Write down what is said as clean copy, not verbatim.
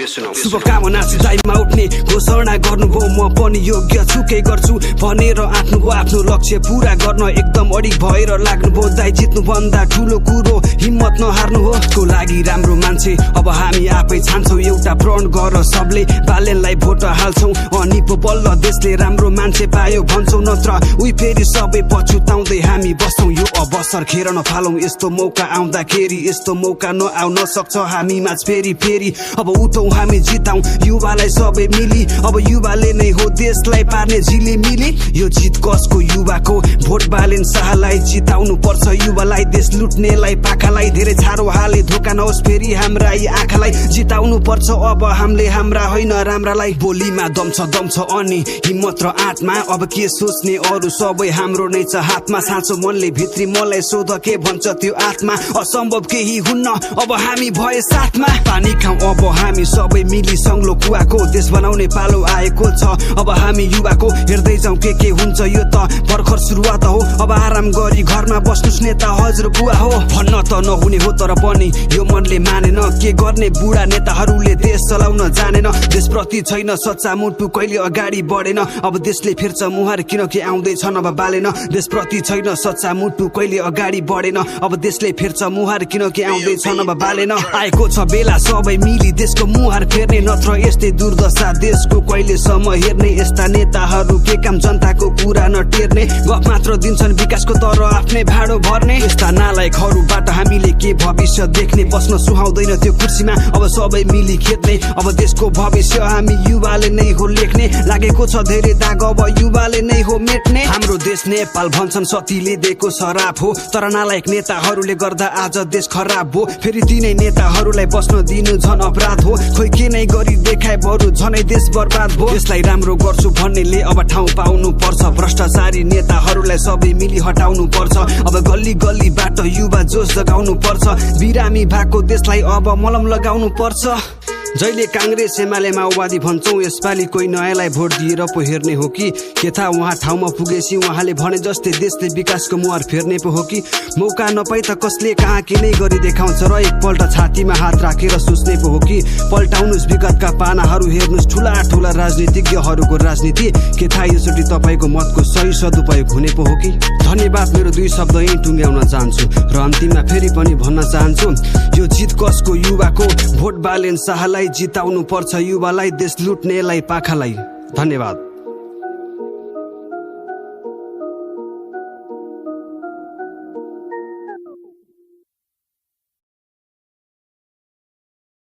सुनौ। शुभकामना सिधाइमा उठ्ने घोषणा गर्नुभयो, म पनि योग्य छु के गर्छु भनेर आँट्नुभयो। आफ्नो लक्ष्य पूरा गर्न एकदम अडिग भएर लाग्नुभयो। दाइ जित्नु भन्दा ठुलो कुरो हिम्मत नहार्नु हो। को लागि राम्रो मान्छे अब हामी आफै छान्छौँ। एउटा प्रण गर सबले बालेनलाई भोट हाल्छौँ। अनि पो बल्ल देशले राम्रो मान्छे पायो भन्छौँ, नत्र उही फेरि सबै पछुताउँदै हामी बस्छौँ। यो अवसर खेर नफालौँ, यस्तो मौका आउँदाखेरि यस्तो मौका नआउन सक्छ हामी माझ फेरि फेरि। अब उठौँ हामी जिताउँ युवालाई सबै मिली। अब युवाले नै हो देशलाई पार्ने झिलिमिली। यो जित कसको? युवाको। भोट बालेन शाहलाई जिताउनु पर्छ। युवालाई देश लुट्नेलाई पाखालाई धेरै छारो हाले धोका नहोस् फेरि हाम्रा यी आँखालाई। जिताउनु पर्छ अब हामीले हाम्रा होइन राम्रालाई। बोलीमा दम छ अनि हिम्मत र आँटमा। अब के सोच्ने अरू सबै हाम्रो नै छ हातमा। साँचो मनले भित्री मलाई सोध के भन्छ त्यो आत्मा। असम्भव केही हुन्न अब हामी भए साथमा। पानी खाउँ अब हामी सबै मिली सङ्लो कुवाको। देश बनाउने पालो आएको छ अब हामी युवाको। हेर्दै जाउँ के हुन्छ यो त भर्खर सुरुवात हो। अब आराम गरी घरमा बस्नुस् नेता हजुर बुवा हो। भन्न त नहुने हो तर पनि यो मनले मानेन। के गर्ने बुढा नेताहरूले देश चलाउन जानेन। देशप्रति छैन सच्चा मुटु कहिले अगाडि बढेन। अब देशले फेर्छ मुहार किनकि आउँदैछन् अब बालेन। देशप्रति छैन सच्चा मुटु कहिले अगाडि बढेन। अब देशले फेर्छ मुहार किनकि आउँदैछन् अब बालेन। आएको छ बेला सबै मिली देशको मुहार फेर्ने, नत्र यस्तै दुर्दशा देशको कहिलेसम्म हेर्ने। यस्ता नेताहरू के काम जनताको कुरा नटेर्ने। गफ मात्र दिन्छन् विकासको तर आफ्नै भाडो भर्ने। यस्ता नालायकहरूबाट हामीले के भविष्य देख्ने। बस्न सुहाउँदैन त्यो कुर्सीमा अब सबै मिली खेद्ने। अब देशको भविष्य हामी युवाले नै हो लेख्ने। लागेको छ धेरै दाग अब युवाले नै हो मेट्ने। हाम्रो देश नेपाल भन्छन् सतीले दिएको शराब हो, तर नालायक नेताहरूले गर्दा आज देश खराब हो। फेरि तिनै नेताहरूलाई बस्न दिनु झन अपराध हो। खोइ के नै गरी देखाए बरु झनै देश बर्बाद हो। यसलाई राम्रो गर्छु भन्नेले अब ठाउँ पाउनु पर्छ। भ्रष्टाचारी नेताहरूलाई सबै मिली हटाउनु पर्छ। अब गल्ली गल्लीबाट युवा जोस जगाउनु पर्छ। बिरामी भएको देशलाई अब मलम लगाउनु पर्छ। जहिले काङ्ग्रेस एमाले माओवादी भन्छौँ, यसपालि कोही नयाँलाई भोट दिएर पो हेर्ने हो कि के थाहा उहाँ ठाउँमा पुगेपछि उहाँले भने जस्तै देशले विकासको मुहार फेर्ने पो हो कि। मौका नपाई त कसले कहाँ के नै गरी देखाउँछ र एकपल्ट छातीमा हात राखेर सोच्ने पो हो कि। पल्टाउनुहोस् विगतका पानाहरू, हेर्नुहोस् ठुला ठुला राजनीतिज्ञहरूको राजनीति। के थाहा यसचोटि तपाईँको मतको सही सदुपयोग हुने पो हो कि। धन्यवाद। मेरो दुई शब्द यहीँ टुङ्ग्याउन चाहन्छु र अन्तिममा फेरि पनि भन्न चाहन्छु, यो जित कसको? युवाको। भोट बालेन शाहलाई जिताउनु पर्छ। युवालाई देश लुट्नेलाई पाखालाई। धन्यवाद।